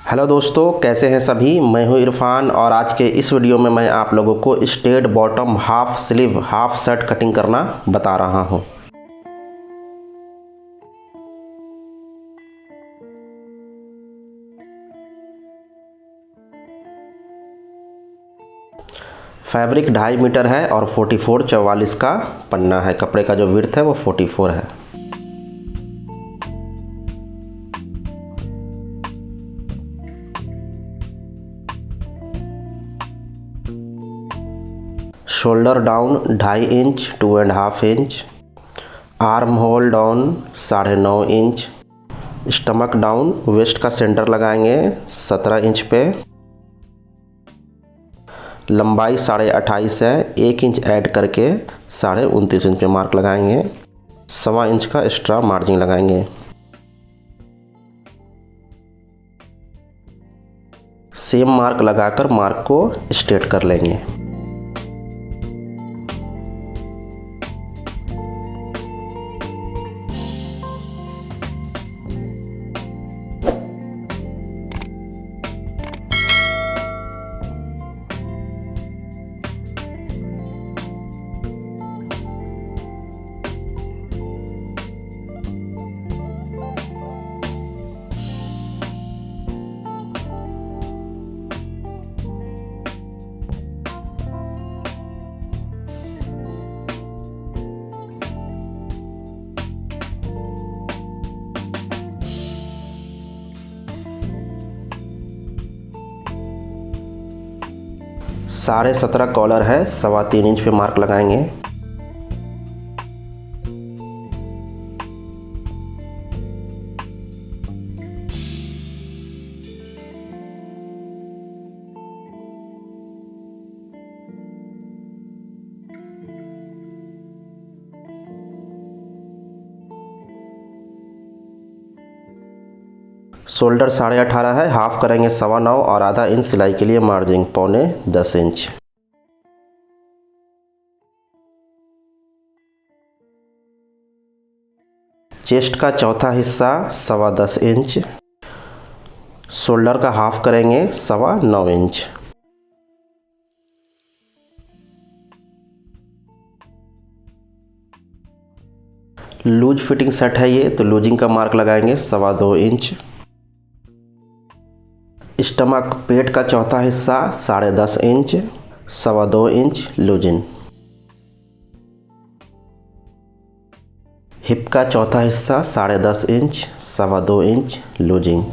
Hello दोस्तों, कैसे हैं सभी। मैं हूं इरफान और आज के इस वीडियो में मैं आप लोगों को straight bottom half sleeve half shirt cutting करना बता रहा हूं। फैब्रिक 2.5 मीटर है और 44 का पन्ना है। कपड़े का जो विड्थ है वो 44 है। Shoulder down 2.5 inch 2.5 inch, arm hole down 9.5 inch, stomach down waist का सेंटर लगाएंगे 17 इंच पे, लंबाई 28.5 है, 1 इंच ऐड करके 29.5 इंच पे मार्क लगाएंगे, 1.25 इंच का एक्स्ट्रा मार्जिन लगाएंगे। सेम मार्क लगाकर मार्क को स्ट्रेट कर लेंगे। साढ़े 17 कॉलर है, 3.25 इंच पे मार्क लगाएंगे। शोल्डर 18.5 है, हाफ करेंगे 9.25 और आधा इंच सिलाई के लिए मार्जिन 9.25 इंच। चेस्ट का चौथा हिस्सा 10.25 इंच, शोल्डर का हाफ करेंगे 9.25 इंच। लूज फिटिंग सेट है ये, तो लूजिंग का मार्क लगाएंगे 2.25 इंच। स्टमक पेट का चौथा हिस्सा 10.5 इंच, 2.25 इंच लूजिंग। हिप का चौथा हिस्सा 10.5 इंच, 2.25 इंच लूजिंग।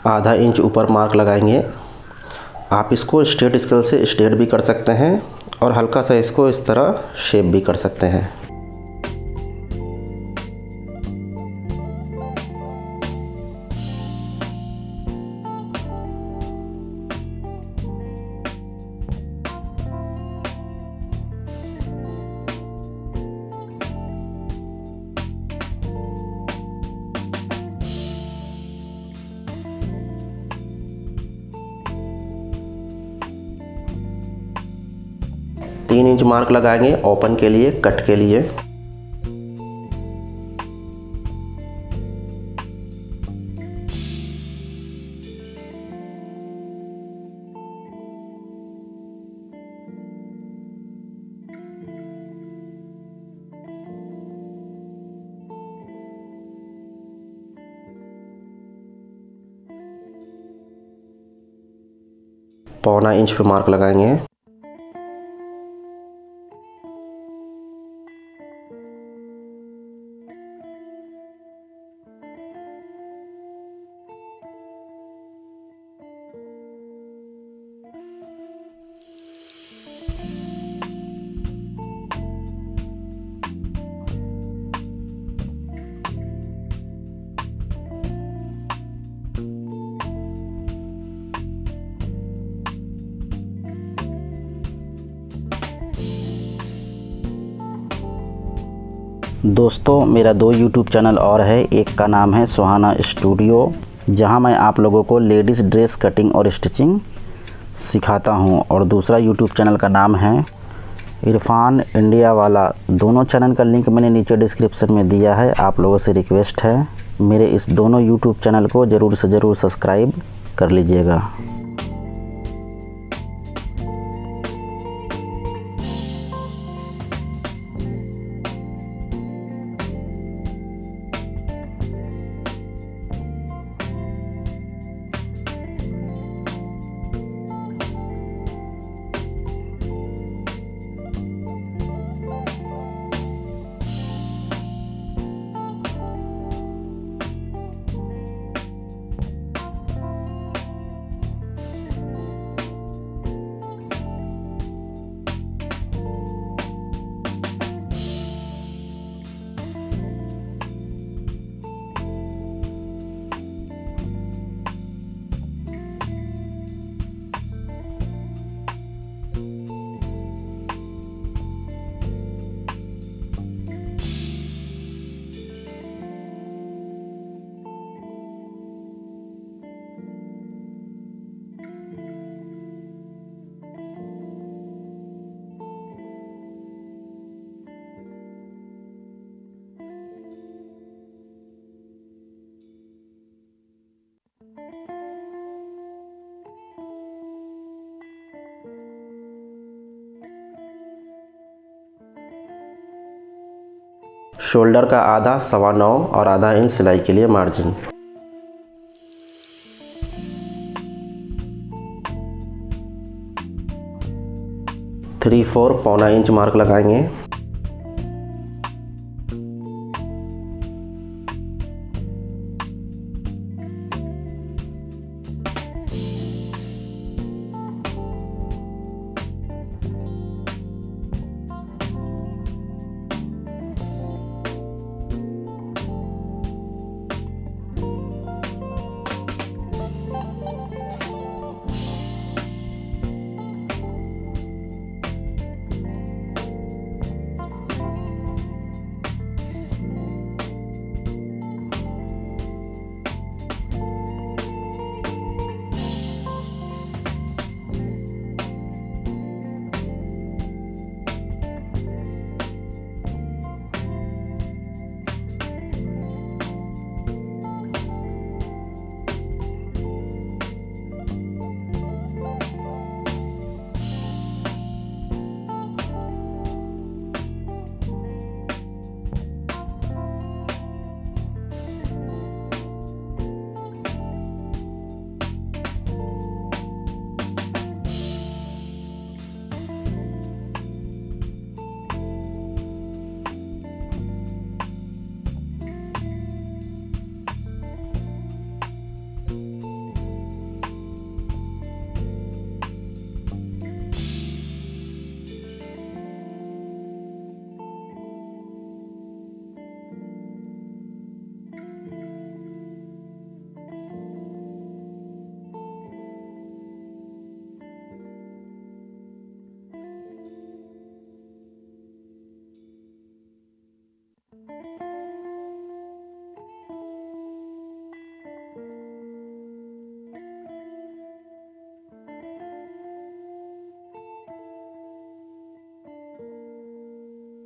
आधा इंच ऊपर मार्क लगाएंगे। आप इसको स्ट्रेट स्केल से स्ट्रेट भी कर सकते हैं और हल्का सा इसको इस तरह शेप भी कर सकते हैं। तीन इंच मार्क लगाएंगे ओपन के लिए, कट के लिए। पौना इंच पे मार्क लगाएंगे। दोस्तों मेरा 2 यूट्यूब चैनल और है। एक का नाम है सुहाना स्टूडियो, जहां मैं आप लोगों को लेडीज़ ड्रेस कटिंग और स्टिचिंग सिखाता हूं, और दूसरा यूट्यूब चैनल का नाम है इरफान इंडिया वाला। दोनों चैनल का लिंक मैंने नीचे डिस्क्रिप्शन में दिया है। आप लोगों से रिक्वेस्ट है मेरे इस दोनों यूट्यूब चैनल को ज़रूर से ज़रूर सब्सक्राइब कर लीजिएगा। शोल्डर का आधा 9.25 और आधा इंच सिलाई के लिए मार्जिन। थ्री फोर पौना इंच मार्क लगाएंगे।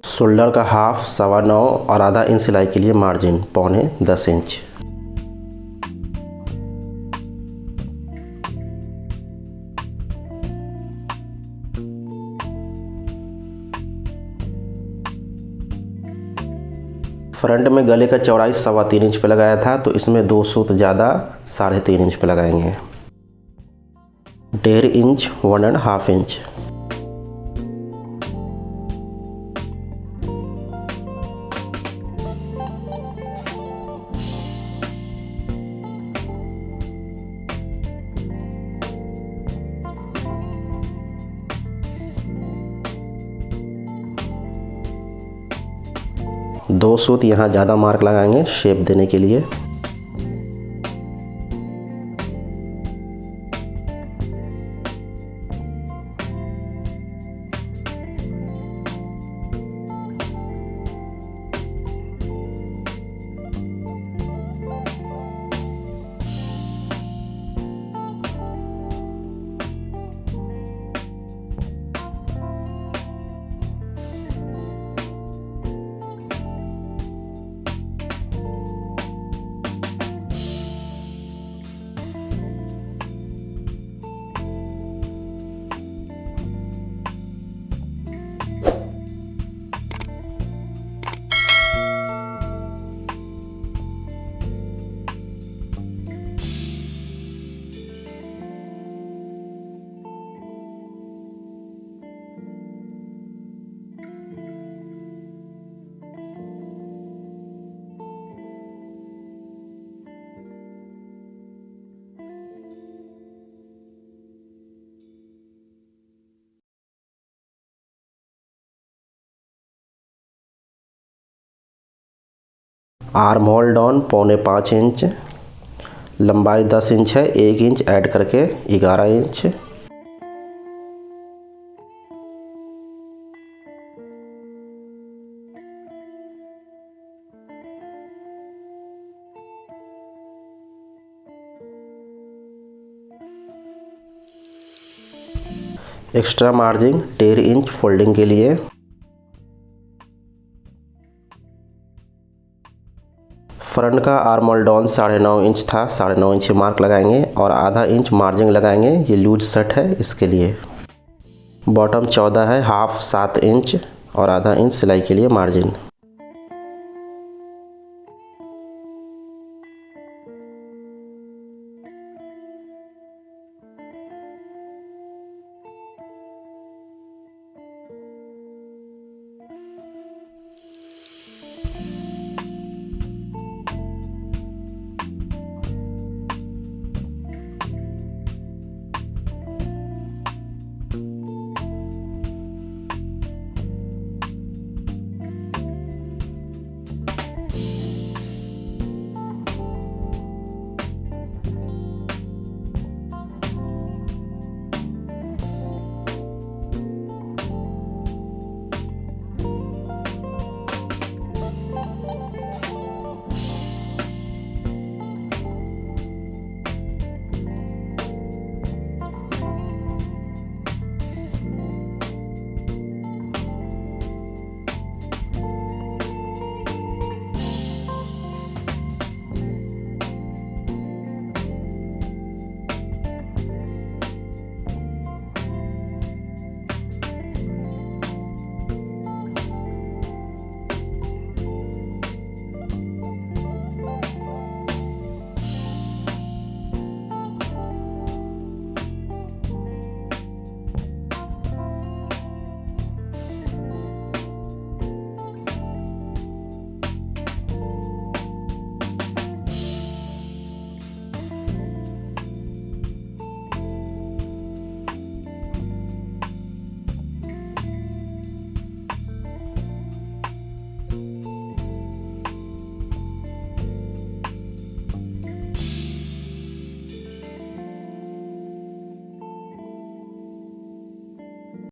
शोल्डर का हाफ 9.25 और आधा इंच सिलाई के लिए मार्जिन 9.25 इंच। फ्रंट में गले का चौड़ाई 3.25 इंच पे लगाया था, तो इसमें 2 सूत ज़्यादा 3.5 इंच पे लगाएंगे। 1.5 इंच 1.5 इंच। दो सूत यहाँ ज़्यादा मार्क लगाएंगे शेप देने के लिए। आर्म होल डाउन 4.25 इंच, लंबाई 10 इंच है, 1 इंच ऐड करके 11 inch. Extra margin 1.5 inch folding के लिए। फ्रंट का आर्म होल डाउन 9.5 इंच था, 9.5 इंच मार्क लगाएंगे और आधा इंच मार्जिन लगाएंगे, ये लूज सेट है इसके लिए। बॉटम 14 है, हाफ 7 इंच और आधा इंच सिलाई के लिए मार्जिन।